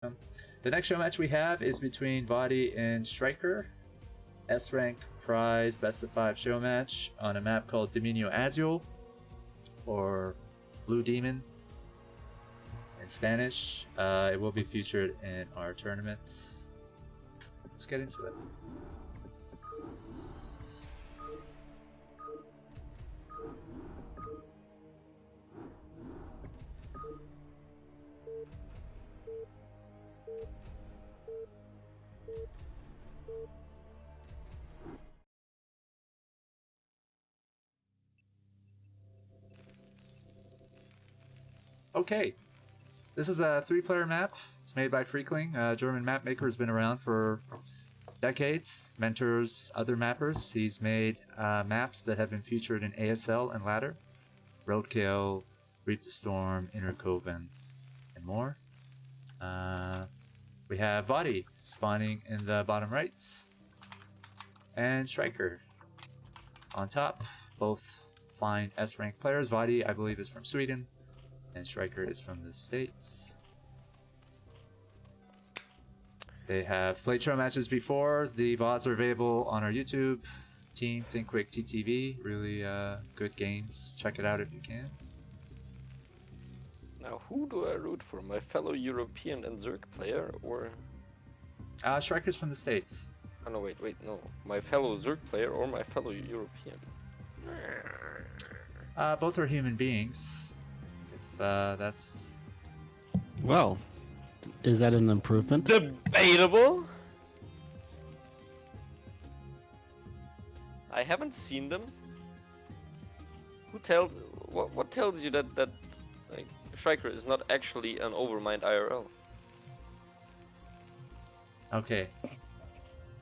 The next show match we have is between Voddy and Stryker. S rank prize best of 5 show match on a map called Dominio Azul, or Blue Demon in Spanish. It will be featured in our tournaments. Let's get into it. Okay, this is a 3-player map. It's made by Freakling. A German map maker, has been around for decades, mentors other mappers. He's made maps that have been featured in ASL and Ladder, Roadkill, Reap the Storm, Intercoven, and more. We have Voddy spawning in the bottom right, and Stryker on top. Both fine S-rank players. Voddy, I believe, is from Sweden, and Stryker is from the States. They have played show matches before. The VODs are available on our YouTube. Team Think Quick TTV. Really good games. Check it out if you can. Now, who do I root for? My fellow European and Zerg player, or... Stryker's from the States. Oh, no, wait, no. My fellow Zerg player or my fellow European? Both are human beings. If that's... Well, is that an improvement? Debatable? I haven't seen them. Who tells... What tells you that like, Stryker is not actually an Overmind IRL? Okay.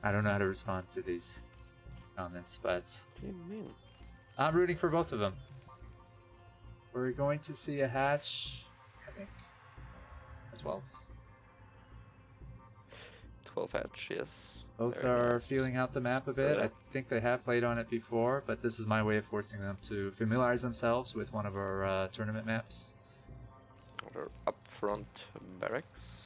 I don't know how to respond to these comments, but What do you mean? I'm rooting for both of them. We're going to see a hatch, I think, a 12. 12 hatch, yes. Both Very are nice. feeling out the map a bit. I think they have played on it before, but this is my way of forcing them to familiarize themselves with one of our tournament maps. Our upfront barracks.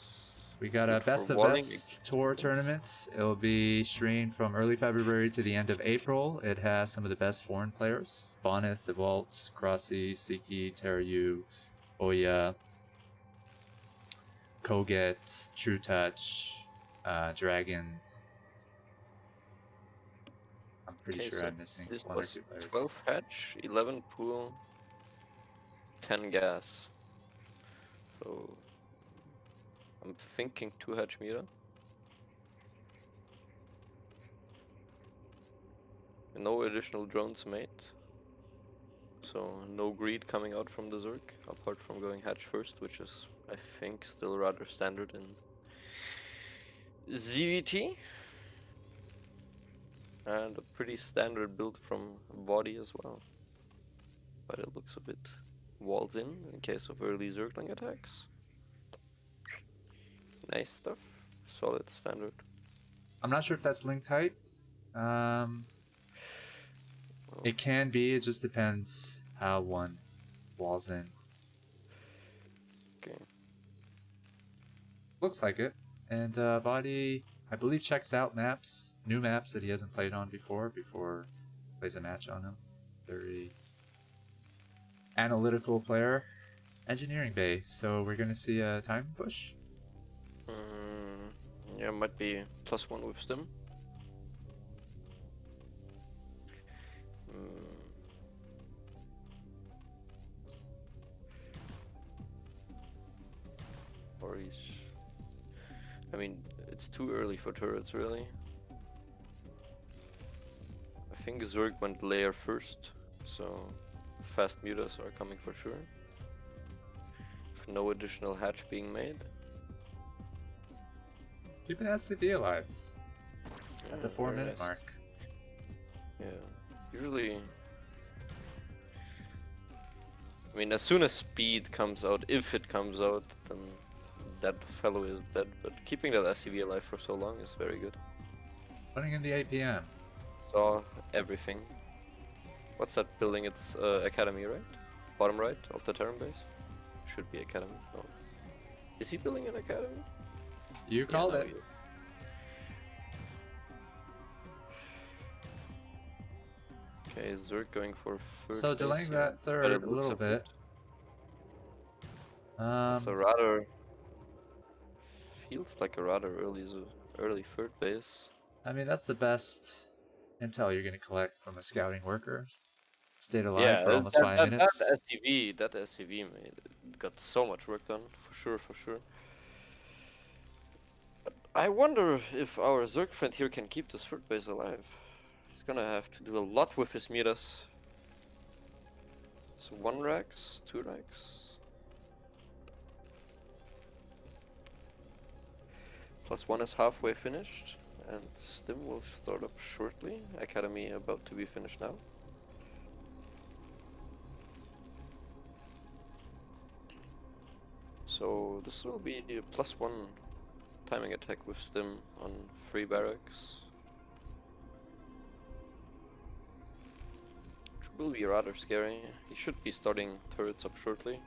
We got a Good for best of walling best tour tournament. It'll be streamed from early February to the end of April. It has some of the best foreign players: Boneth, DeVault, Crossy, Siki, Terayu, Oya, Koget, True Touch, Dragon. I'm pretty sure so I'm missing this one or was two players. 12 hatch, 11 pool, 10 gas. So I'm thinking 2 hatch meter. No additional drones made. So no greed coming out from the Zerg, apart from going hatch first, which is, I think, still rather standard in ZVT. And a pretty standard build from Voddy as well. But it looks a bit walls in case of early Zergling attacks. Nice stuff. Solid standard. I'm not sure if that's link type. It can be. It just depends how one walls in. Okay. Looks like it. And Voddy, I believe, checks out maps, new maps that he hasn't played on before plays a match on them. Very analytical player. Engineering Bay. So we're gonna see a time push. Yeah, might be +1 with Stim. Or he's... I mean, it's too early for turrets, really. I think Zerg went layer first, so fast mutas are coming for sure. With no additional hatch being made. Keeping SCV alive at the Yeah, 4-minute very nice. mark. Yeah, usually... I mean, as soon as speed comes out, if it comes out, then that fellow is dead. But keeping that SCV alive for so long is very good. Putting in the APM. Saw everything. What's that building? It's Academy, right? Bottom right of the Terran base? Should be Academy. No. Is he building an Academy? You called no, it. Okay, Zerg going for third So base delaying here, that but third it a looks little bit. It's a rather feels like a rather early third base. I mean, that's the best intel you're going to collect from a scouting worker. Stayed alive Yeah, for almost 5 minutes. that SCV got so much work done, for sure, for sure. But I wonder if our Zerg friend here can keep this third base alive. He's gonna have to do a lot with his meters. It's 1 Rex, 2 Rex. +1 is halfway finished, and Stim will start up shortly. Academy about to be finished now. So this will be a +1 timing attack with Stim on 3 barracks. Which will be rather scary. He should be starting turrets up shortly.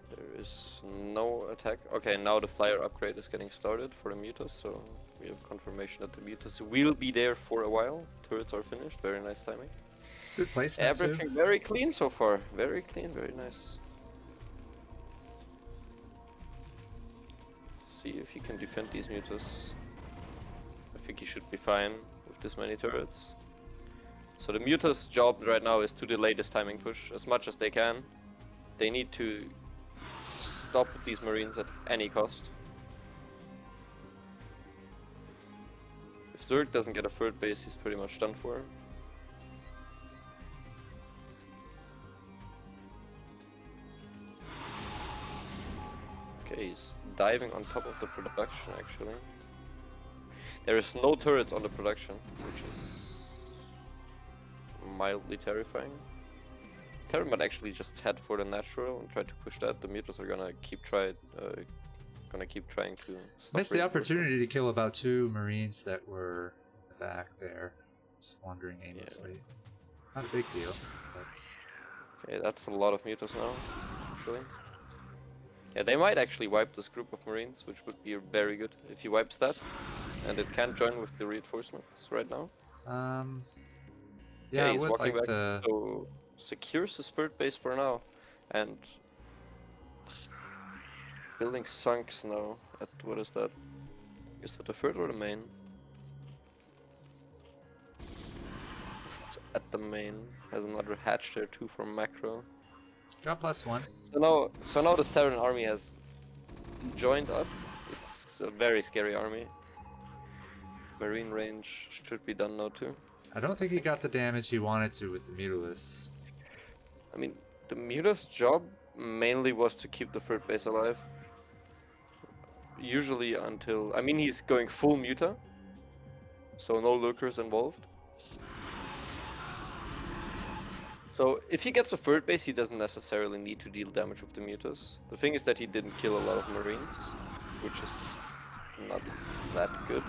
There is no attack. Okay, now the flyer upgrade is getting started for the Mutas, so we have confirmation that the Mutas will be there for a while. Turrets are finished, very nice timing. Good placement, Everything too. very clean so far. Very clean, very nice. See if he can defend these Mutas. I think he should be fine with this many turrets. So the Mutas' job right now is to delay this timing push as much as they can. They need to stop these Marines at any cost. If Zerg doesn't get a third base, he's pretty much done for. Okay, he's diving on top of the production actually. There is no turrets on the production, which is mildly terrifying. Terran might actually just head for the natural and try to push that. The Mutas are gonna keep trying to stop Missed the reinforcement. opportunity to kill about 2 Marines that were in the back there, just wandering aimlessly. Not a big deal, but Okay, that's a lot of Mutas now, actually. Yeah, they might actually wipe this group of Marines, which would be very good if he wipes that. And it can't join with the reinforcements right now. yeah, Okay, I he's would walking like back, to. so secures his third base for now. And building sunks now at, what is that? Is that the third or the main? It's at the main. Has another hatch there too from macro. Got +1. So now the Terran army has joined up. It's a very scary army. Marine range should be done now too. I don't think he got the damage he wanted to with the Mutalisk. I mean, the Muta's job mainly was to keep the third base alive. Usually until... I mean, he's going full Muta. So no lurkers involved. So if he gets a third base, he doesn't necessarily need to deal damage with the Mutas. The thing is that he didn't kill a lot of Marines, which is not that good.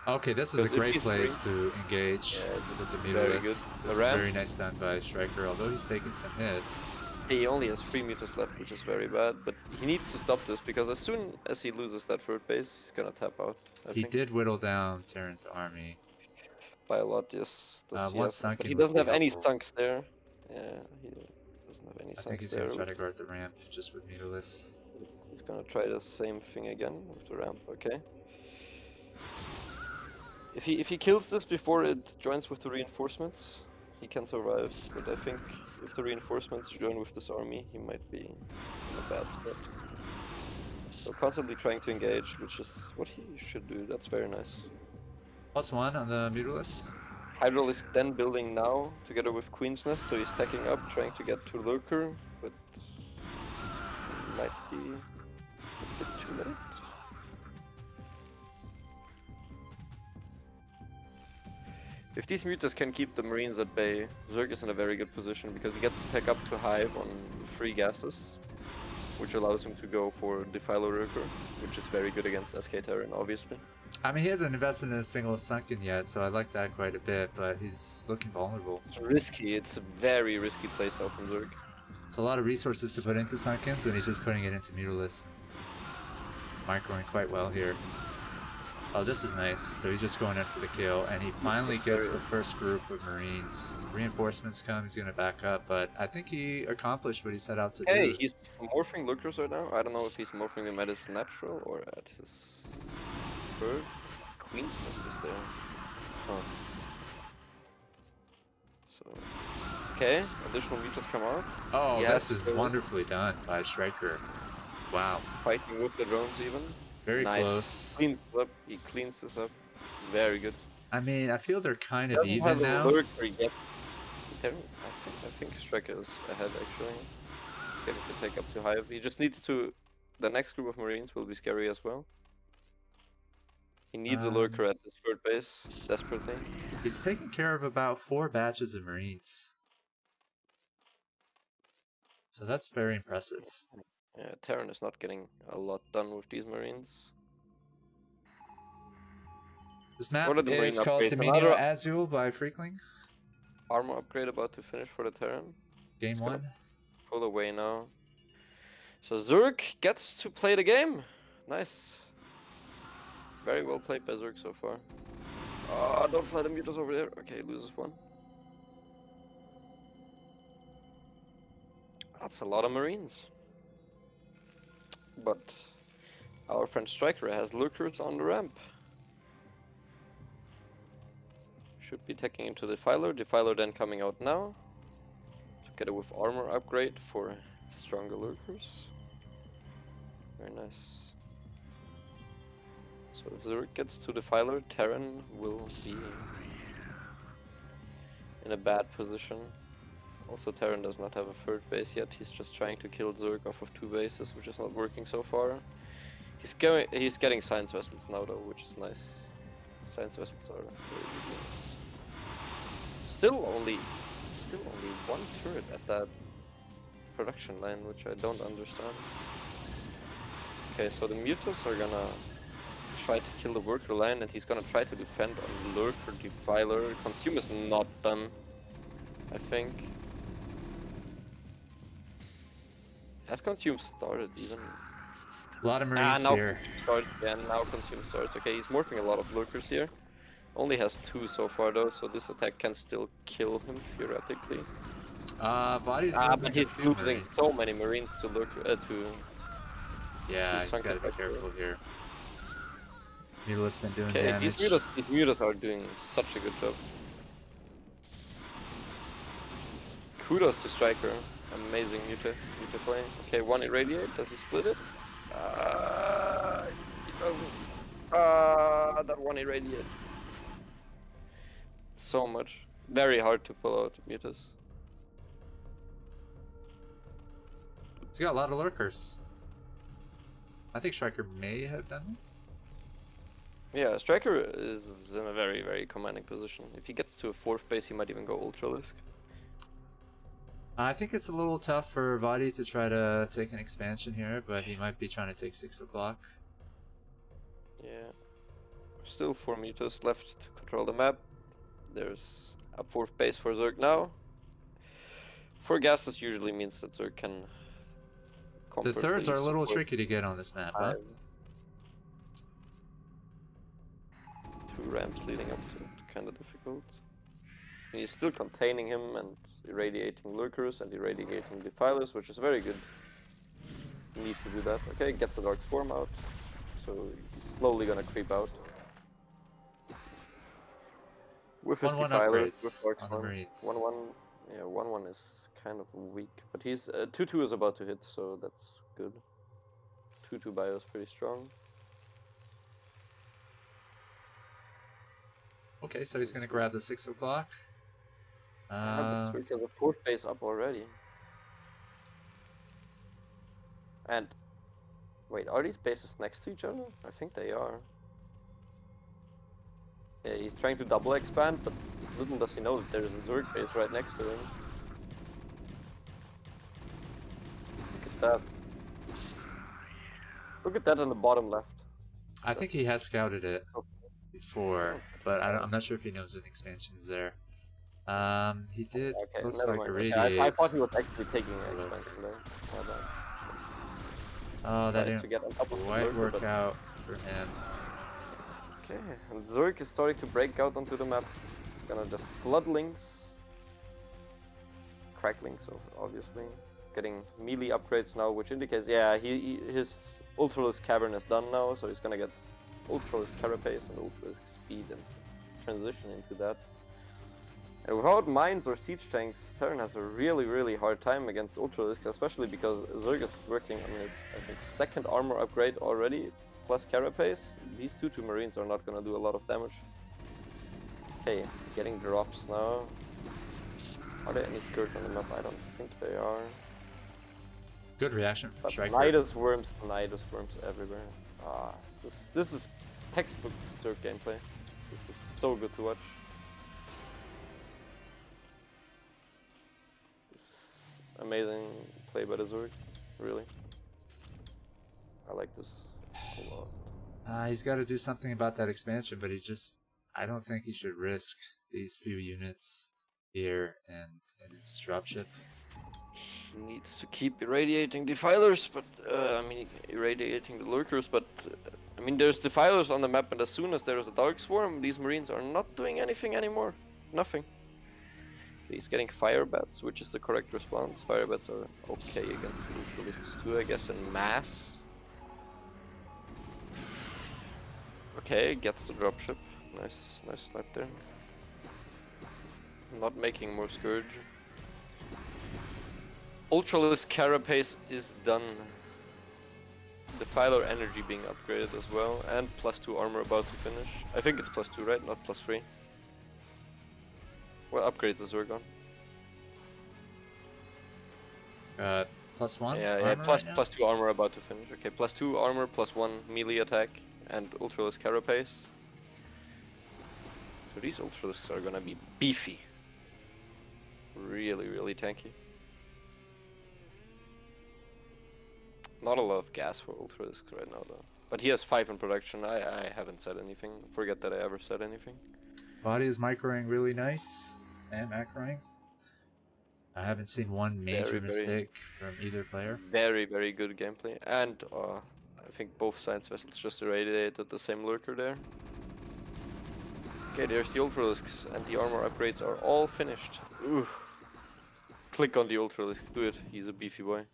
Okay, this is a Because if great he's place to engage with the very good. Mutalisk. The This is ramp. very nice done by Stryker, although he's taking some hits. He only has 3 Mutas left, which is very bad, but he needs to stop this, because as soon as he loses that third base, he's gonna tap out, I He think. did whittle down Terran's army. By a lot, yes. One sunken But he would doesn't be have any helpful. sunks there. Yeah, he doesn't have any I think sunks he's there. gonna try to guard the ramp just with Mutalisk. He's gonna try the same thing again with the ramp, okay. If he kills this before it joins with the reinforcements, he can survive. But I think if the reinforcements join with this army, he might be in a bad spot. So constantly trying to engage, which is what he should do. That's very nice. +1 on the Mutalisk. Hydralisk then building now, together with Queen's Nest, so he's stacking up, trying to get to Lurker, but might be a bit too late. If these Mutas can keep the Marines at bay, Zerg is in a very good position, because he gets to tech up to Hive on 3 gases, which allows him to go for Defiler Lurker, which is very good against SK Terran, obviously. I mean, he hasn't invested in a single sunken yet, so I like that quite a bit, but he's looking vulnerable. It's risky. It's a very risky playstyle from Zerg. It's a lot of resources to put into sunkens, and he's just putting it into mutalist. Microing quite well here. Oh, this is nice. So he's just going in for the kill, and he finally gets the first group of Marines. Reinforcements come, he's going to back up, but I think he accomplished what he set out to do. Hey, he's morphing Lurkers right now. I don't know if he's morphing them at his natural or at his third. Queen's Nest is there. Huh. So, okay, additional mutas come out. Oh, Yes, this is wonderfully done by Stryker. Wow. Fighting with the drones even. Very Nice. close. Cleans up. He cleans this up. Very good. I mean, I feel they're kind of Doesn't even have a now. lurker yet. I think Stryker is ahead actually. He's getting to take up to Hive. He just needs to. The next group of Marines will be scary as well. He needs a lurker at his third base desperately. He's taking care of about 4 batches of Marines. So that's very impressive. Yeah, Terran is not getting a lot done with these Marines. This map What are the Marine is called upgrades? Dominio Another Azul by Freakling. armor upgrade about to finish for the Terran. Game Just gonna 1. pull away now. So Zerg gets to play the game. Nice. Very well played by Zerg so far. Oh, don't fly the mutas over there. Okay, loses one. That's a lot of Marines. But our friend Stryker has lurkers on the ramp. Should be taking him to Defiler. Defiler then coming out now. Together with armor upgrade for stronger lurkers. Very nice. So if Zerg gets to Defiler, Terran will be in a bad position. Also, Terran does not have a third base yet. He's just trying to kill Zerg off of 2 bases, which is not working so far. He's getting science vessels now though, which is nice. Science vessels are very good units. Still only one turret at that production line, which I don't understand. Okay, so the mutas are gonna try to kill the worker line, and he's gonna try to defend on lurker defiler. Consume is not done, I think. Has Consume started even? A lot of Marines now here. Now Consume starts. Okay, he's morphing a lot of lurkers here. Only has 2 so far though, so this attack can still kill him theoretically. Voddy's But he's losing Marines. so many Marines to lurker Yeah, he's sunken gotta be factory. careful here. Mutalist's been doing Okay, damage. these mutas are doing such a good job. Kudos to Stryker. Amazing muta play. Okay, 1 irradiate. Does he split it? He doesn't. That 1 irradiate. So much. Very hard to pull out mutas. He's got a lot of lurkers. I think Stryker may have done it. Yeah, Stryker is in a very, very commanding position. If he gets to a 4th base, he might even go Ultralisk. I think it's a little tough for Voddy to try to take an expansion here, but he might be trying to take 6 o'clock. Yeah. Still 4 mutas left to control the map. There's a 4th base for Zerg now. 4 gases usually means that Zerg can The thirds are a little support tricky to get on this map, huh? 2 ramps leading up to it, kind of difficult. And he's still containing him and irradiating lurkers and irradiating defilers, which is very good. You need to do that. Okay, gets a Dark Storm out, so he's slowly gonna creep out. With his 1-1 defilers, with upgrades Dark on the Storm. Marines. 1-1, yeah, 1-1 is kind of weak, but he's 2-2 is about to hit, so that's good. 2-2 bio is pretty strong. Okay, so he's gonna grab the 6 o'clock. But Zerg has a 4th base up already. And wait, are these bases next to each other? I think they are. Yeah, he's trying to double expand, but little does he know that there's a Zerg base right next to him. Look at that. Look at that on the bottom left. I think he has scouted it Oh. before, but I'm not sure if he knows an expansion is there. He did. Okay, Looks never like mind. a Okay, radiate. I thought he was actually taking an Look. expansion there. My bad. Oh, that Tries didn't to get on top of the quite lurker, work but out for him. okay, and Zerg is starting to break out onto the map. He's gonna just flood links. Crack links, obviously. Getting melee upgrades now, which indicates, yeah, his Ultralisk Cavern is done now, so he's gonna get Ultralisk Carapace and Ultralisk Speed and transition into that. And without mines or siege tanks, Terran has a really hard time against Ultralisks, especially because Zerg is working on his, I think, second armor upgrade already, plus Carapace. These two Marines are not gonna do a lot of damage. Okay, getting drops now. Are there any Scourge on the map? I don't think they are. Good reaction from But Stryker. Nidus worms everywhere. Ah, this is textbook Zerg gameplay. This is so good to watch. Amazing play by the Zerg, really. I like this a lot. He's got to do something about that expansion, but I don't think he should risk these few units here and his dropship. He needs to keep irradiating defilers, but I mean, irradiating the lurkers, but I mean, there's defilers on the map, and as soon as there's a dark swarm, these marines are not doing anything anymore. Nothing. He's getting fire bats, which is the correct response. Fire bats are okay against Ultralisks too, I guess, in mass. Okay, gets the dropship. Nice snipe there. Not making more Scourge. Ultralisk Carapace is done. Defiler energy being upgraded as well, and +2 armor about to finish. I think it's +2, right? Not +3. What upgrades is Zerg on? +1. Yeah, +2 armor about to finish. Okay, +2 armor, +1 melee attack, and Ultralisk Carapace. So these Ultralisks are gonna be beefy. Really tanky. Not a lot of gas for Ultralisks right now though. But he has 5 in production. I haven't said anything. Forget that I ever said anything. Voddy is microing really nice and macroing. I haven't seen one major mistake from either player. Very good gameplay. And I think both science vessels just irradiated the same lurker there. Okay, there's the Ultralisks, and the armor upgrades are all finished. Ooh. Click on the Ultralisk, do it. He's a beefy boy.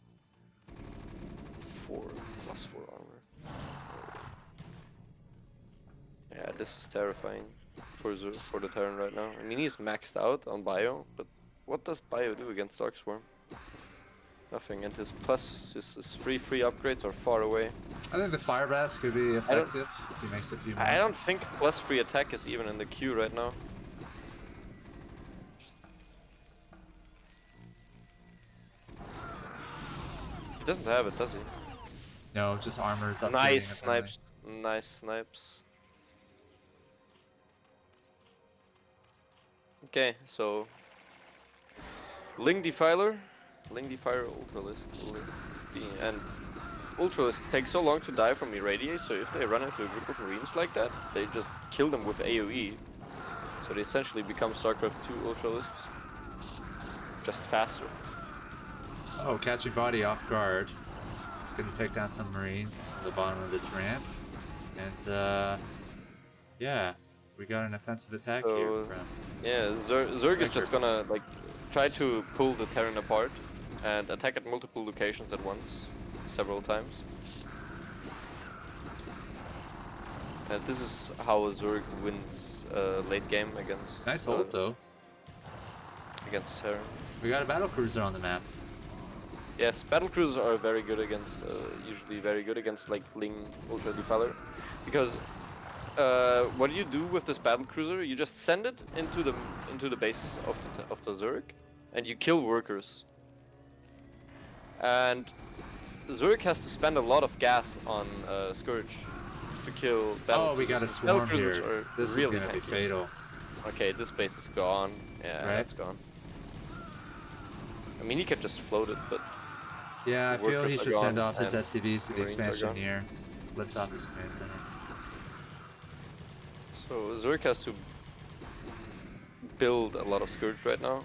+4 armor. Yeah, this is terrifying for the Terran right now. I mean, he's maxed out on Bio, but what does Bio do against Dark Swarm? Nothing, and his free upgrades are far away. I think the fire bats could be effective if he makes a few more. I don't think +3 attack is even in the queue right now. He doesn't have it, does he? No, just armor's up. Nice snipes. Nice snipes. Okay, so Ling Defiler, Ultralisk, and Ultralisks take so long to die from Irradiate, so if they run into a group of Marines like that, they just kill them with AoE. So they essentially become StarCraft 2 Ultralisks. Just faster. Oh, catching Voddy off guard. It's going to take down some Marines at the bottom of this ramp. And, yeah, we got an offensive attack here. Yeah, Zerg is just gonna, like, try to pull the Terran apart and attack at multiple locations at once, several times. And this is how Zerg wins late game against... Nice hold, though. Against Terran. We got a battlecruiser on the map. Yes, battlecruisers are very good against, usually very good against, like, Ling Ultra Defiler. Because what you do with this battlecruiser, you just send it into the bases of the Zerg, and you kill workers. And Zerg has to spend a lot of gas on Scourge to kill battlecruisers. Oh, we got a swarm here. This is gonna be fatal. Okay, this base is gone. Yeah, right? It's gone. I mean, he could just float it, but... Yeah, I feel he should send off his SCVs to the expansion here. Lift off his command center. So Zerk has to build a lot of Scourge right now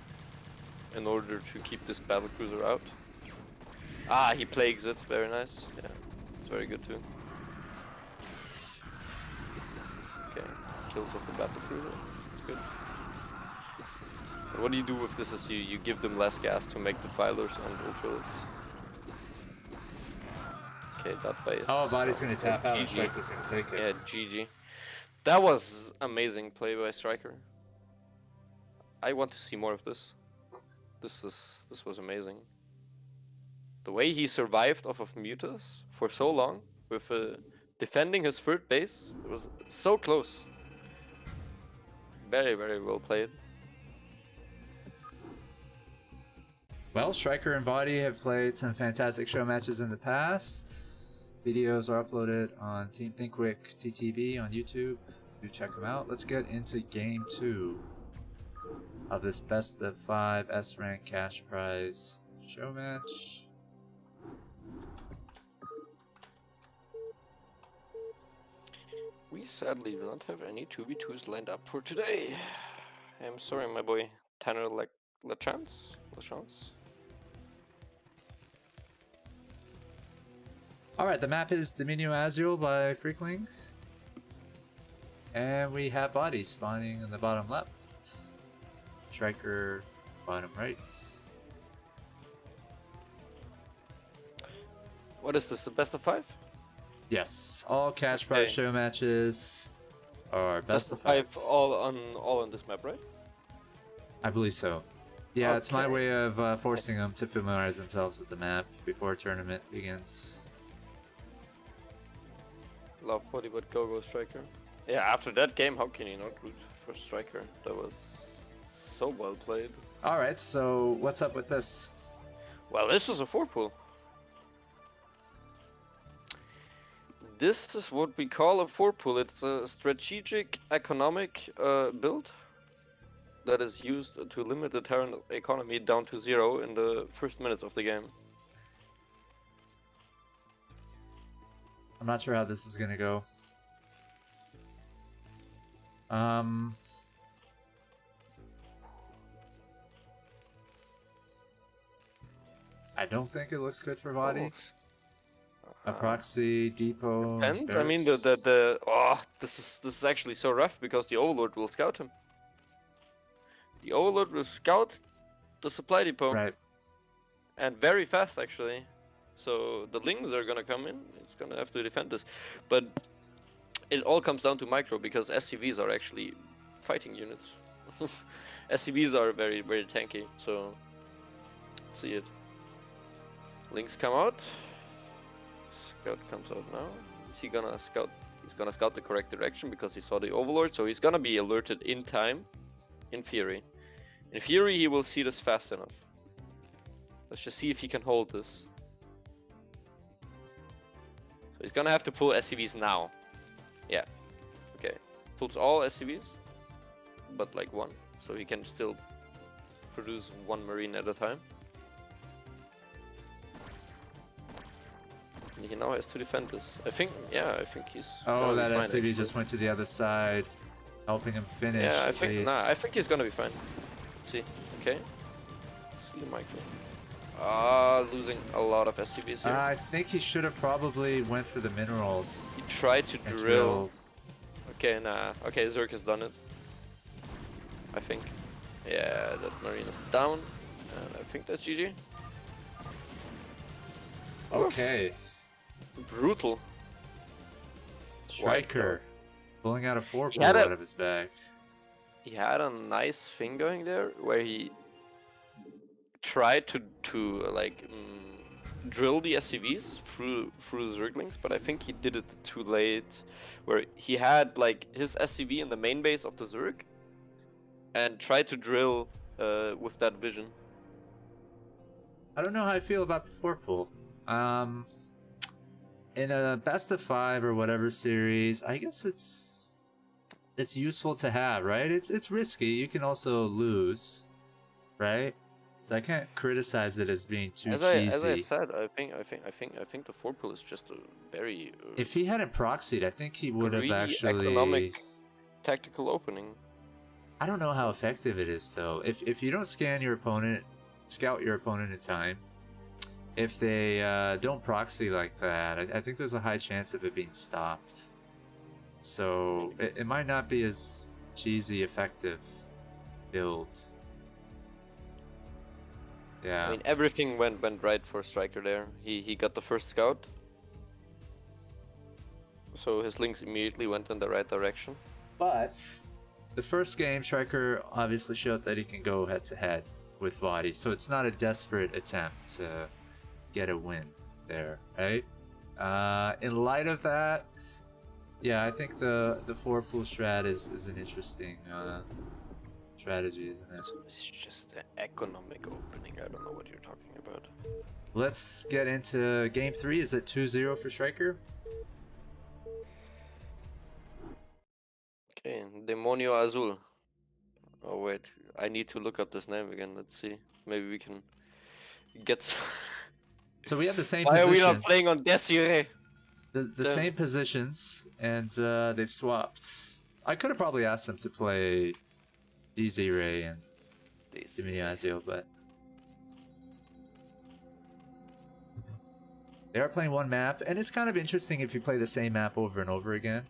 in order to keep this battlecruiser out. Ah, he plagues it. Very nice. Yeah, it's very good too. Okay, kills off the battlecruiser. That's good. But what do you do with this? Is you give them less gas to make the filers and ultras. Okay, that base. Oh, Body's gonna tap out and GG. Striker's gonna take it. Yeah, GG. That was amazing play by Stryker. I want to see more of this. This was amazing. The way he survived off of Mutas for so long with defending his third base, it was so close. Very, very well played. Well, Stryker and Voddy have played some fantastic show matches in the past. Videos are uploaded on Team Think Quick TTV on YouTube. Do check them out. Let's get into Game 2 of this best of 5 S rank cash prize show match. We sadly do not have any 2v2s lined up for today. I'm sorry, my boy. Tanner Lachance? Alright, the map is Dominio Azul by Freakling. And we have Voddy spawning in the bottom left. Stryker bottom right. What is this, the best of 5? Yes, all cash prize Okay. show matches are best of 5. all on this map, right? I believe so. Yeah, it's my Okay. way of forcing them to familiarize themselves with the map before a tournament begins. Love Voddy, but go Stryker. Yeah, after that game, how can you not root for Stryker? That was so well played. Alright, so what's up with this? Well, this is a 4-pool. This is what we call a 4-pool. It's a strategic economic build that is used to limit the Terran economy down to 0 in the first minutes of the game. I'm not sure how this is gonna go. I don't think it looks good for Voddy. A proxy depot. And I mean this is actually so rough because the Overlord will scout him. The Overlord will scout the supply depot. Right. And very fast actually. So the Lings are gonna come in. It's gonna have to defend this. But it all comes down to micro because SCVs are actually fighting units. SCVs are very, very tanky, so let's see it. Lings come out. Scout comes out now. Is he gonna scout? He's gonna scout the correct direction because he saw the Overlord, so he's gonna be alerted in time. In theory. In theory, he will see this fast enough. Let's just see if he can hold this. So he's gonna have to pull SCVs now. Yeah. Okay. Pulls all SCVs, but like one. So he can still produce one Marine at a time. And he now has to defend this. I think he's. Oh, gonna be that fine, SCV actually. just went to the other side, helping him finish. Yeah, I at think least. I think he's gonna be fine. Let's see. Okay. Let's see the micro. Losing a lot of SCVs here. I think he should have probably went for the minerals. He tried to and drill. Okay, nah. Okay, Zerk has done it. I think. Yeah, that Marine is down. And I think that's GG. Okay. Brutal. Stryker pulling out a 4 He had out of his bag. He had a nice thing going there where he tried to drill the SCVs through Zerglings, but I think he did it too late. Where he had like his SCV in the main base of the Zerg and tried to drill with that vision. I don't know how I feel about the 4 pool. In a best of 5 or whatever series, I guess it's useful to have, right? It's risky. You can also lose, right? So I can't criticize it as being too cheesy. As I said, I think the 4 pool is just a very If he hadn't proxied, I think he would have actually. economic tactical opening. I don't know how effective it is though. If you don't scout your opponent in time, if they don't proxy like that, I think there's a high chance of it being stopped. So it might not be as cheesy effective build. Yeah. I mean, everything went right for Stryker there. He got the first scout, so his links immediately went in the right direction. But the first game, Stryker obviously showed that he can go head to head with Voddy, so it's not a desperate attempt to get a win there, right? In light of that, yeah, I think the 4-pool strat is an interesting strategy, isn't it? It's just an economic opening. I don't know what you're talking about. Let's get into game 3. Is it 2-0 for Stryker? Okay, Demonio Azul. Oh wait, I need to look up this name again. Let's see. Maybe we can get. So we have the same Why positions. are we not playing on Desiree? The same positions, and they've swapped. I could have probably asked them to play Desiree and Diminazio, but they are playing one map, and it's kind of interesting if you play the same map over and over again.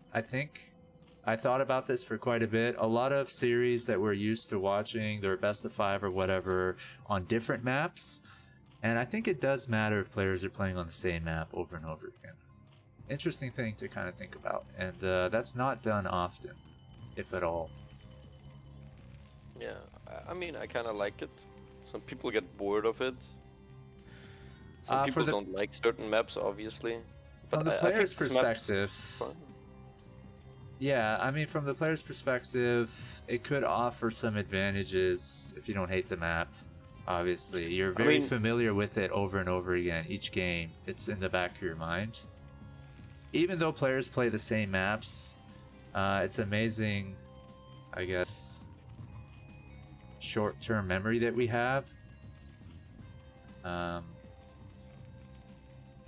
I thought about this for quite a bit. A lot of series that we're used to watching, their best of 5 or whatever, on different maps, and I think it does matter if players are playing on the same map over and over again. Interesting thing to kind of think about, and that's not done often, if at all. Yeah, I mean, I kind of like it. Some people get bored of it. Some people don't like certain maps, obviously. From the player's perspective, yeah, I mean, from the player's perspective, it could offer some advantages if you don't hate the map. Obviously, you're very familiar with it over and over again. Each game, it's in the back of your mind. Even though players play the same maps, it's amazing, I guess, short-term memory that we have. Yeah,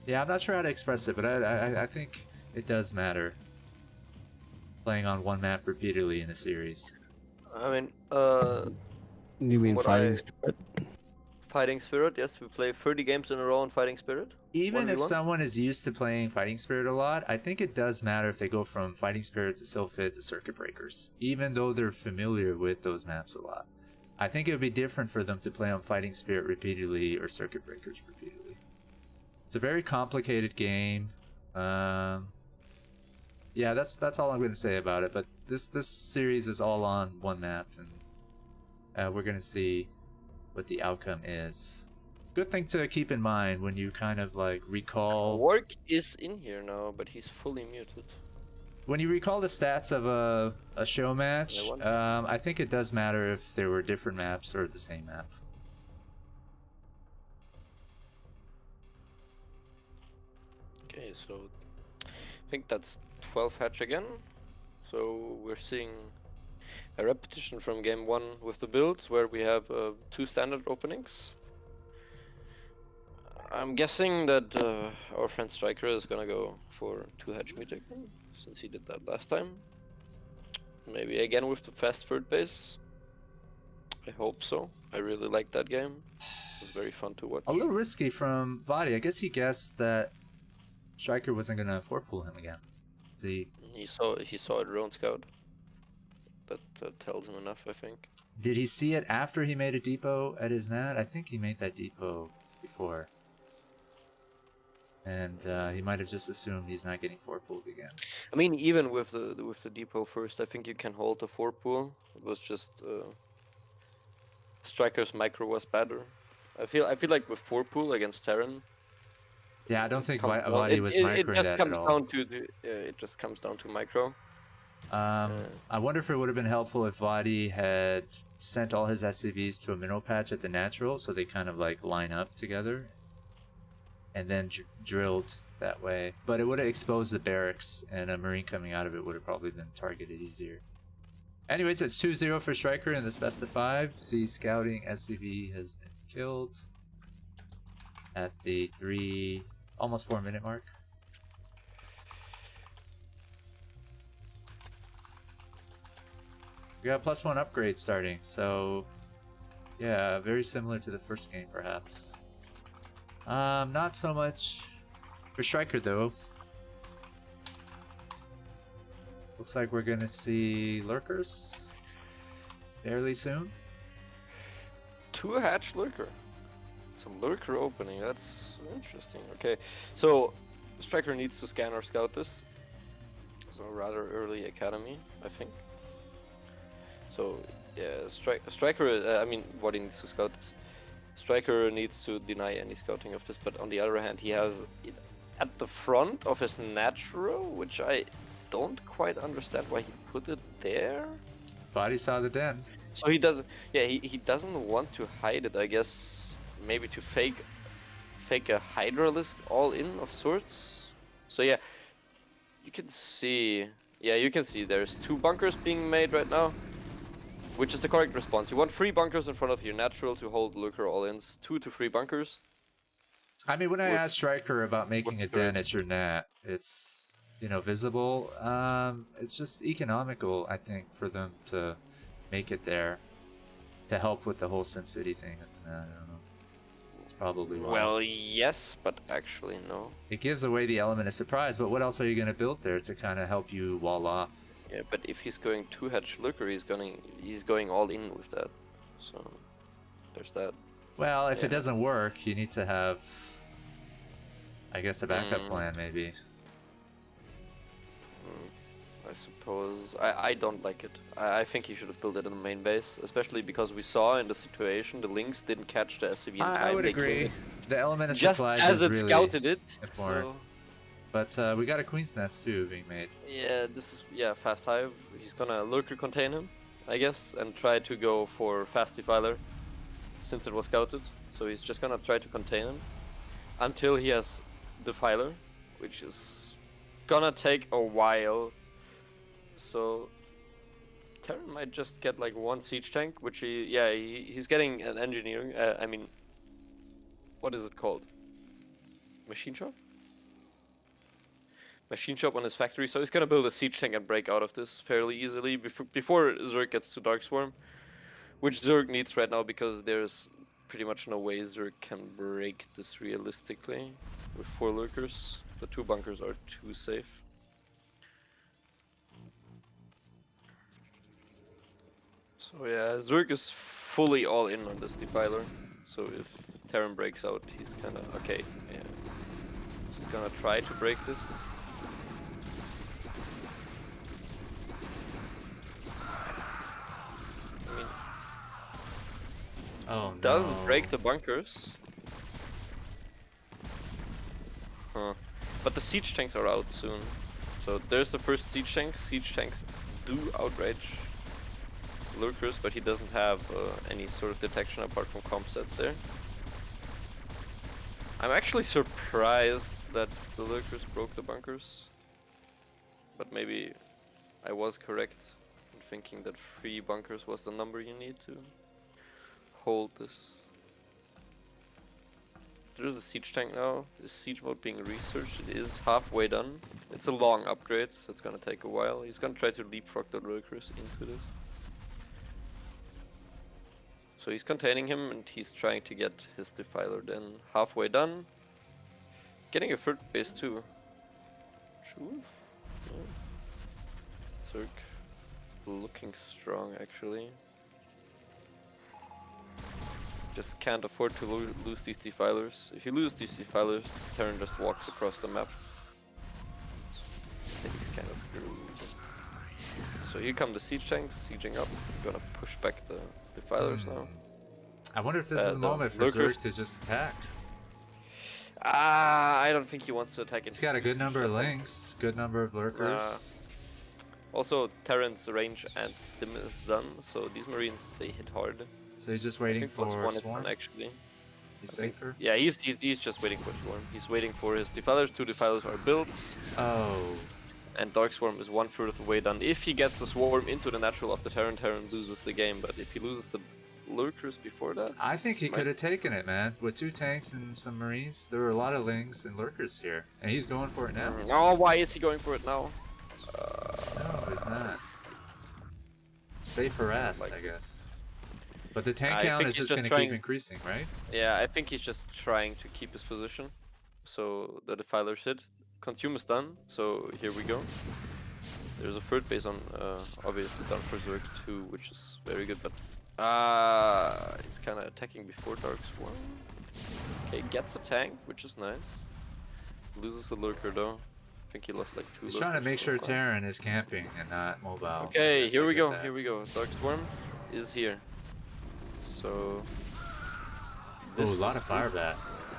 I'm not sure how to express it, but I think it does matter playing on one map repeatedly in a series. I mean, you mean Fighting Spirit? Fighting Spirit, yes, we play 30 games in a row on Fighting Spirit. Even if someone is used to playing Fighting Spirit a lot, I think it does matter if they go from Fighting Spirit to Sylphid to Circuit Breakers, even though they're familiar with those maps a lot. I think it would be different for them to play on Fighting Spirit repeatedly or Circuit Breakers repeatedly. It's a very complicated game. Yeah, that's all I'm going to say about it. But this series is all on one map, and we're going to see what the outcome is. Good thing to keep in mind when you kind of like recall. Work is in here now, but he's fully muted. When you recall the stats of a show match, I think it does matter if there were different maps or the same map. Okay, so I think that's 12 hatch again. So we're seeing a repetition from game 1 with the builds, where we have 2 standard openings. I'm guessing that our friend Stryker is gonna go for 2 hatch meet again, since he did that last time. Maybe again with the fast third base. I hope so. I really liked that game. It was very fun to watch. A little risky from Voddy. I guess he guessed that Stryker wasn't gonna 4-pool him again. He saw a drone scout. That tells him enough, I think. Did he see it after he made a depot at his nat? I think he made that depot before. And he might have just assumed he's not getting 4-pooled again. I mean, even with the depot first, I think you can hold the 4-pool. It was just Stryker's micro was better. I feel like with 4-pool against Terran. Yeah, I don't think Voddy was microing that at all. It just comes down to micro. I wonder if it would have been helpful if Voddy had sent all his SCVs to a mineral patch at the natural, so they kind of like line up together, and then drilled that way. But it would have exposed the barracks, and a Marine coming out of it would have probably been targeted easier. Anyways, it's 2-0 for Stryker in this best of 5. The scouting SCV has been killed at the almost 4 minute mark. We got +1 upgrade starting, so yeah, very similar to the first game, perhaps. Not so much for Stryker though. Looks like we're gonna see lurkers fairly soon. 2 hatch lurker. It's a lurker opening. That's interesting. Okay, so Stryker needs to scan or scout this. So rather early academy, I think. So yeah, Stryker. I mean, Voddy needs to scout this. Stryker needs to deny any scouting of this, but on the other hand, he has it at the front of his natural, which I don't quite understand why he put it there. Voddy saw the den. So he doesn't. Yeah, he doesn't want to hide it. I guess maybe to fake a Hydralisk all in of sorts. So yeah, you can see. Yeah, you can see there's 2 bunkers being made right now, which is the correct response. You want 3 bunkers in front of your natural to hold lurker all-ins. 2 to 3 bunkers. I mean, when I asked Stryker about making a den at your nat, it's, you know, visible. It's just economical, I think, for them to make it there to help with the whole SimCity thing. I don't know. It's probably why. Well, yes, but actually no. It gives away the element of surprise, but what else are you going to build there to kind of help you wall off? Yeah, but if he's going 2 hatch lurker, he's going all in with that. So there's that. Well, if it doesn't work, you need to have, I guess, a backup plan, maybe. I suppose. I don't like it. I think he should have built it in the main base, especially because we saw in the situation the Lynx didn't catch the SCV in time. I would They agree. killed it The element of just supplies as is it really scouted it. important. So But we got a Queen's Nest too being made. yeah, this is fast hive. He's gonna lurker contain him, I guess, and try to go for fast defiler since it was scouted. So he's just gonna try to contain him until he has defiler, which is gonna take a while. So Terran might just get like 1 siege tank, which he's getting an engineering. I mean, what is it called? Machine shop. Machine shop on his factory. So he's gonna build a siege tank and break out of this fairly easily before Zerg gets to Dark Swarm, which Zerg needs right now because there's pretty much no way Zerg can break this realistically with 4 lurkers. The 2 bunkers are too safe. So yeah, Zerg is fully all in on this defiler. So if Terran breaks out, he's kind of okay. Yeah, he's gonna try to break this. I mean, Oh, does no. break the bunkers. Huh. But the siege tanks are out soon. So there's the first siege tank. Siege tanks do outrage lurkers, but he doesn't have any sort of detection apart from comp sets there. I'm actually surprised that the lurkers broke the bunkers. But maybe I was correct in thinking that 3 bunkers was the number you need to hold this. There's a siege tank now. Is siege mode being researched? It is halfway done. It's a long upgrade, so it's gonna take a while. He's gonna try to leapfrog the lurkers into this. So he's containing him and he's trying to get his defiler then halfway done. Getting a 3rd base too. True. Yeah. Zerg looking strong actually. Just can't afford to lose these defilers. If you lose these defilers, Terran just walks across the map. Then he's kinda screwed. So here come the siege tanks, sieging up. Gonna push back the defilers now. I wonder if this is the moment for lurkers. Zerg to just attack. I don't think he wants to attack it. He's got a good number of links, good number of lurkers. Also, Terran's range and stim is done, so these marines, they hit hard. So he's just I waiting think for +1 is Swarm. done, actually. He's I think- safer. Yeah, he's just waiting for Swarm. He's waiting for his defilers. 2 defilers are built. Oh, And Dark Swarm is 1/3 of the way done. If he gets the Swarm into the natural of the Terran, Terran loses the game. But if he loses the lurkers before that... I think he could have taken it, man. With 2 tanks and some marines, there were a lot of lings and lurkers here, and he's going for it now. Oh, why is he going for it now? No, he's not. Safe harass, like- I guess. But the tank I count think is he's just going to trying- keep increasing, right? Yeah, I think he's just trying to keep his position, so the defiler's hit. Consume is done, so here we go. There's a third base on, obviously done for Zerg too, which is very good, but he's kind of attacking before Dark Swarm. Okay, gets a tank, which is nice. Loses a lurker though. I think he lost like 2 He's lurkers. trying to make so sure far. Terran is camping and not mobile. I Okay, guess here I we get go, that. here we go. Dark Swarm is here. So... Ooh, a this lot is of fire bats.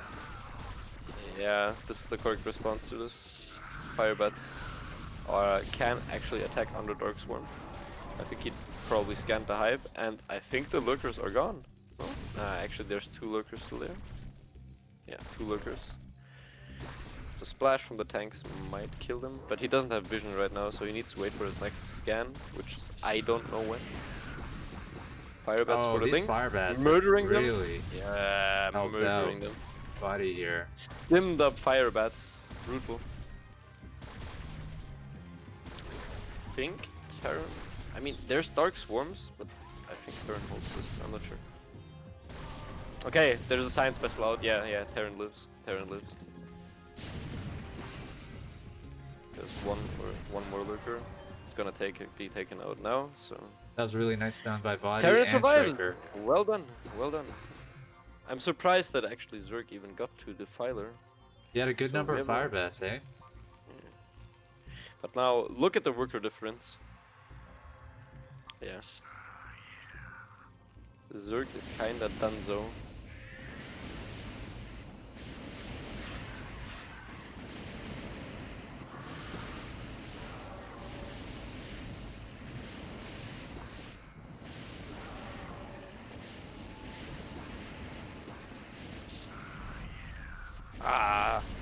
Yeah, this is the correct response to this. Firebats can actually attack under Dark Swarm. I think he probably scanned the hive, and I think the lurkers are gone. No? Actually, there's 2 lurkers still there. Yeah, 2 lurkers. The splash from the tanks might kill them, but he doesn't have vision right now, so he needs to wait for his next scan, which is I don't know when. Firebats for the these things. fire bats Murdering them. really Yeah, helped murdering out. them. Body here. Stimmed up firebats. Brutal. I think Terran. I mean, there's Dark Swarms, but I think Terran holds this. I'm not sure. Okay, there's a science special out. Yeah, Terran lives. Terran lives. There's one more lurker. It's gonna be taken out now. So That was really nice done by Voddy Terran and survived. Stryker. Well done. Well done. I'm surprised that actually Zerg even got to Defiler. He had a good So number we of have a- fire bats, eh? But now look at the worker difference. Yeah. Zerg is kinda donezo.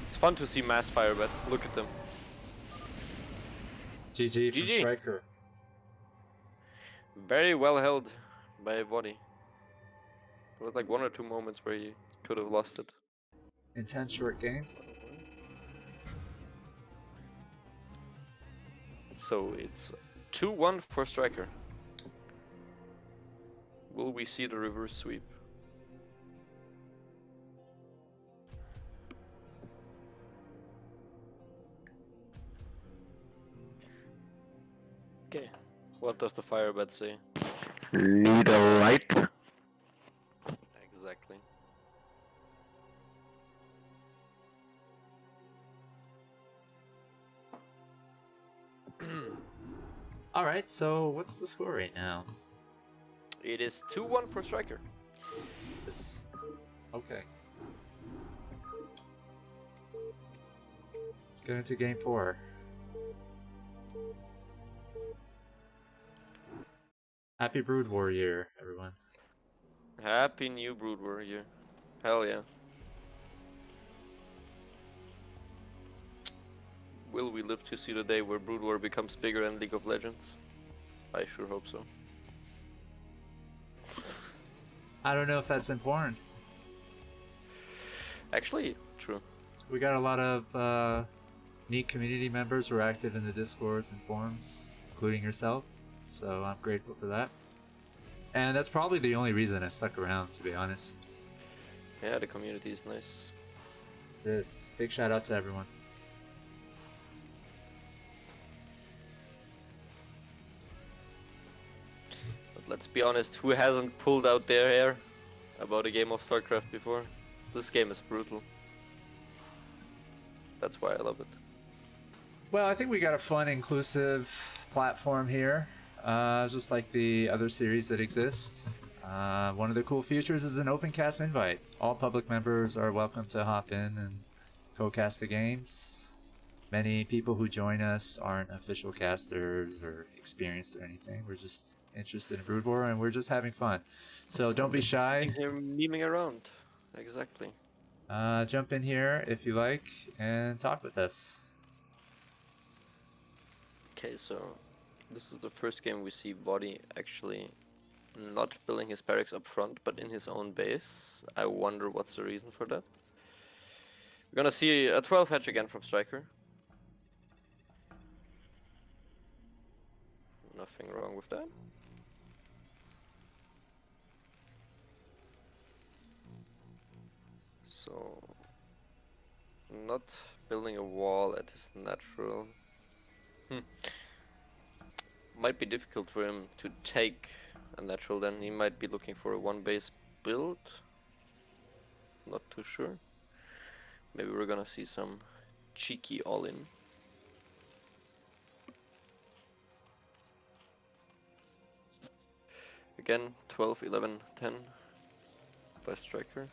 It's fun to see mass firebat. Look at them. GG from GG. Stryker. Very well held by Voddy. There was like 1 or 2 moments where he could have lost it. Intense short game. So it's 2-1 for Stryker. Will we see the reverse sweep? Okay. What does the firebat say? Need a light? Exactly. All right, so what's the score right now? It is 2-1 for Stryker. This. Okay. Let's get into game 4. Happy Brood Warrior, everyone. Happy new Brood Warrior. Hell yeah. Will we live to see the day where Brood War becomes bigger than League of Legends? I sure hope so. I don't know if that's important. Actually, true. We got a lot of neat community members who are active in the Discords and forums, including yourself. So I'm grateful for that. And that's probably the only reason I stuck around, to be honest. Yeah, the community is nice. This big shout out to everyone. But let's be honest, who hasn't pulled out their hair about a game of StarCraft before? This game is brutal. That's why I love it. Well, I think we got a fun, inclusive platform here, just like the other series that exist. One of the cool features is an open cast invite. All public members are welcome to hop in and co-cast the games. Many people who join us aren't official casters or experienced or anything. We're just interested in Brood War and we're just having fun. So don't be shy. Sitting here memeing around. Exactly. Jump in here if you like and talk with us. Okay, so this is the first game we see Voddy actually not building his barracks up front, but in his own base. I wonder what's the reason for that. We're gonna see a 12 hatch again from Stryker. Nothing wrong with that. So, not building a wall at his natural. Might be difficult for him to take a natural then. He might be looking for a one base build. Not too sure. Maybe we're gonna see some cheeky all-in. Again, 12, 11, 10 by Stryker.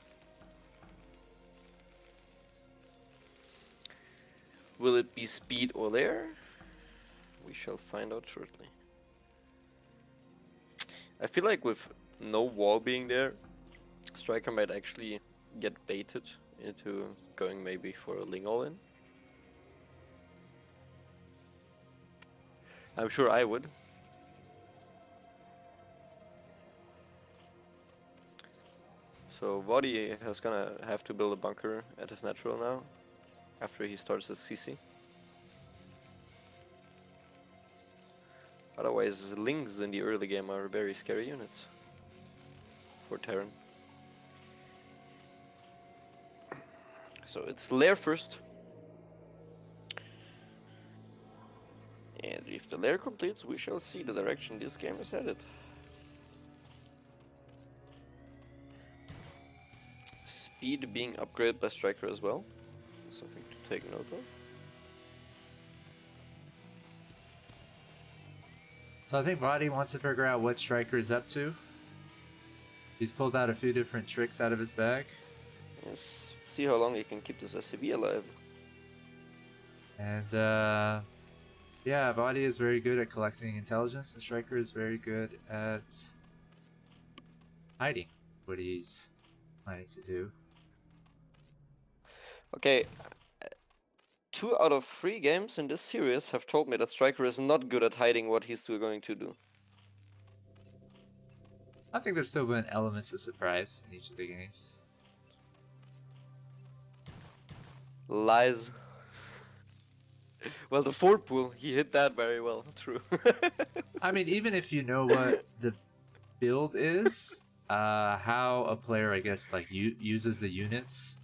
Will it be speed or lair? We shall find out shortly. I feel like with no wall being there, Stryker might actually get baited into going maybe for a Ling all-in. I'm sure I would. So Voddy is gonna have to build a bunker at his natural now, after he starts his CC. Otherwise, Lings in the early game are very scary units for Terran. So it's lair first. And if the lair completes, we shall see the direction this game is headed. Speed being upgraded by Stryker as well. Something to take note of. So I think Voddy wants to figure out what Stryker is up to. He's pulled out a few different tricks out of his bag. Yes, see how long he can keep this SCV alive. And yeah, Voddy is very good at collecting intelligence, and Stryker is very good at hiding what he's planning to do. Okay, 2 out of 3 games in this series have told me that Stryker is not good at hiding what he's going to do. I think there's still been elements of surprise in each of the games. Lies. Well, the Ford pool, he hit that very well. True. I mean, even if you know what the build is, how a player, I guess, like uses the units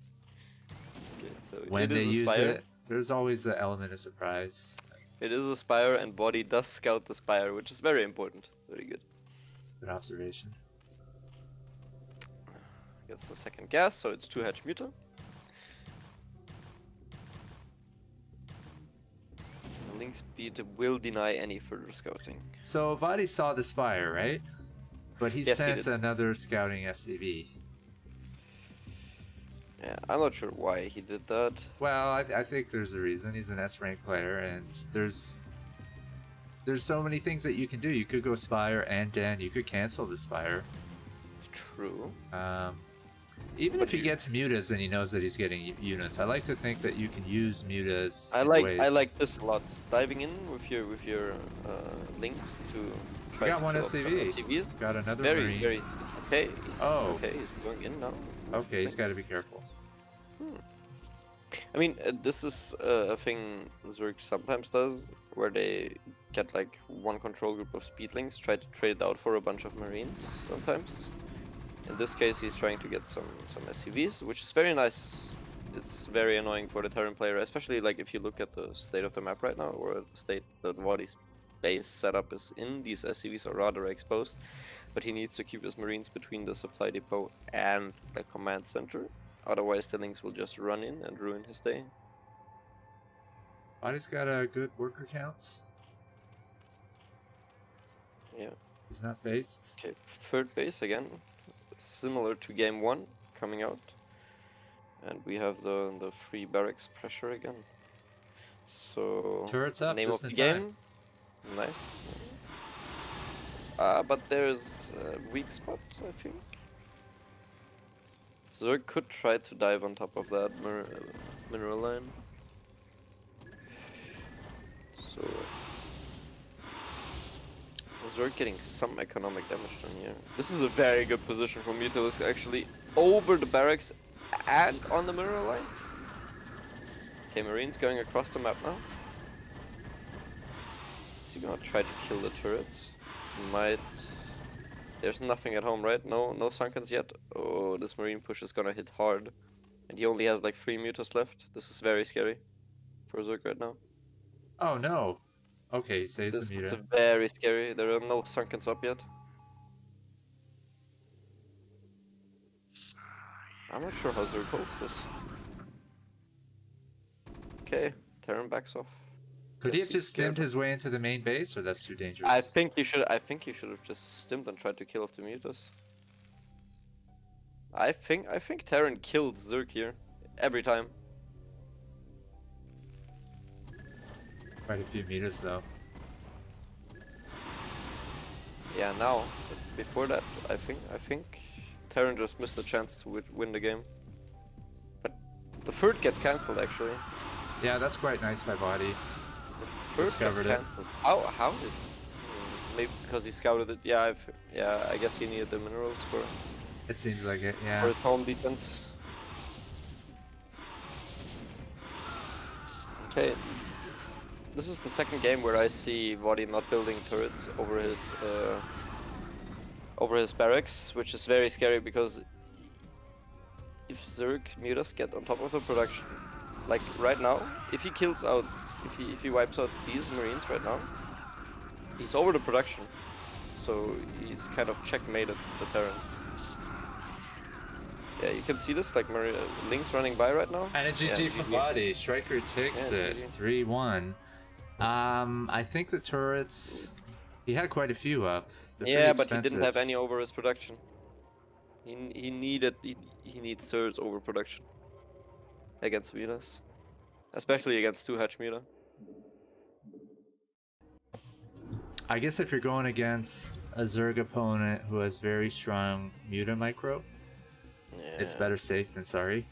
Okay, so when it they is a use Spire. it, there's always an element of surprise. It is a Spire, and Voddy does scout the Spire, which is very important. Very good. Good observation. Gets the second gas, so it's 2 hatch muta. Link speed will deny any further scouting. So Voddy saw the Spire, right? But he Yes, he sent did. another scouting SCV. Yeah, I'm not sure why he did that. Well, I think there's a reason. He's an S-rank player, and there's so many things that you can do. You could go Spire and Den. You could cancel the Spire. True. Even But if he you- gets mutas and he knows that he's getting units, I like to think that you can use mutas. I in like ways. this a lot. Diving in with your links to try got to one kill off some SCV. SCVs. Got It's another very Marine. very okay. Oh. Okay, he's going in now. Okay, he's got to be careful. I mean, this is a thing Zerg sometimes does, where they get like one control group of speedlings, try to trade it out for a bunch of marines sometimes. In this case, he's trying to get some SCVs, which is very nice. It's very annoying for the Terran player, especially like if you look at the state of the map right now, or the state that Voddy's base setup is in. These SCVs are rather exposed, but he needs to keep his marines between the supply depot and the command center. Otherwise, the links will just run in and ruin his day. Body's got a good worker count. Yeah. He's not faced. Okay, third base again, similar to game 1 coming out. And we have the free barracks pressure again. So Turrets up name just of in the time. game. Nice. But there's a weak spot, I think. Zerg could try to dive on top of that mineral line. So Zerg getting some economic damage done here. This is a very good position for Mutalisk, actually over the barracks and on the mineral line. Okay, Marines going across the map now. Is he gonna try to kill the turrets? Might. There's nothing at home, right? No sunkens yet. Oh, this Marine push is gonna hit hard. And he only has like 3 mutas left. This is very scary for Zerg right now. Oh no. Okay, he saves This the is muta. very scary. There are no Sunkens up yet. I'm not sure how Zerg holds this. Okay, Terran backs off. Could he Guess have he's just scared stemmed his way into the main base, or that's too dangerous? I think you should. I think you should have just stimmed and tried to kill off the mutas. I think Terran killed Zerg here every time. Quite a few meters though. Yeah, now. But before that, I think Terran just missed the chance to win the game. But the third get cancelled actually. Yeah, that's quite nice by Voddy. The third Discovered get it. cancelled. How did? Maybe because he scouted it. Yeah, yeah. I guess he needed the minerals for It seems like it, yeah. his home defense. Okay. This is the second game where I see Voddy not building turrets over his barracks, which is very scary because if Zerg mutas get on top of the production, like right now, if he kills out, if he wipes out these marines right now, he's over the production, so he's kind of checkmated the Terran. Yeah, you can see this, like Link's running by right now. And a GG Yeah, from GG. Voddy. Stryker takes Yeah, it. GG. 3-1. I think the turrets... He had quite a few up. They're Yeah, pretty but he didn't have expensive. any over his production. He needs surge over production against mutas, especially against 2-hatch muta. I guess if you're going against a Zerg opponent who has very strong Muta micro, Yeah. it's better safe than sorry.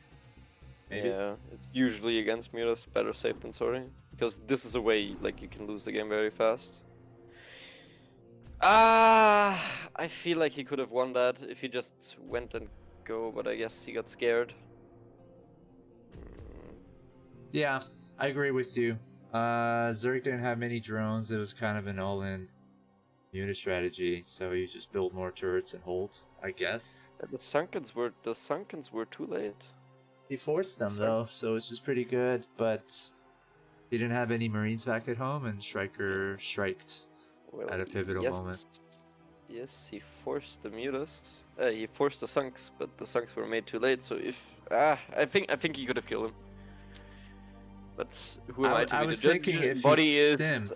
Maybe? Yeah, it's usually against mutas better safe than sorry, because this is a way like you can lose the game very fast. I feel like he could have won that if he just went and go, but I guess he got scared. Yeah, I agree with you. Zerg didn't have many drones. It was kind of an all-in Muta strategy, so you just build more turrets and hold, I guess. The Sunkens were too late. He forced them though, so it's just pretty good, but he didn't have any Marines back at home, and Stryker striked Well, at a pivotal moment. Yes, he forced the mutas. He forced the Sunks, but the Sunks were made too late. So if I think he could have killed him. But who am I to I be was the judge? thinking if he Body is stemmed,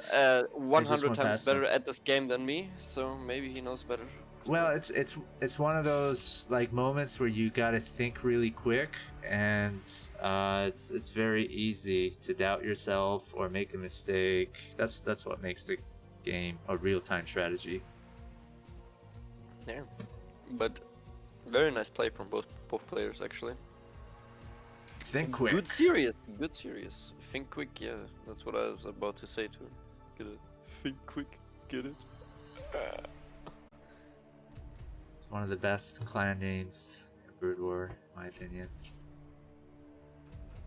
100 went times past him. better at this game than me, so maybe he knows better. Well, it's one of those like moments where you gotta think really quick, and it's very easy to doubt yourself or make a mistake. That's what makes the game a real-time strategy. Yeah, but very nice play from both players actually. Think quick. Good serious. Think quick, yeah. That's what I was about to say too. Get it? Think quick, get it? It's one of the best clan names in Brood War, in my opinion.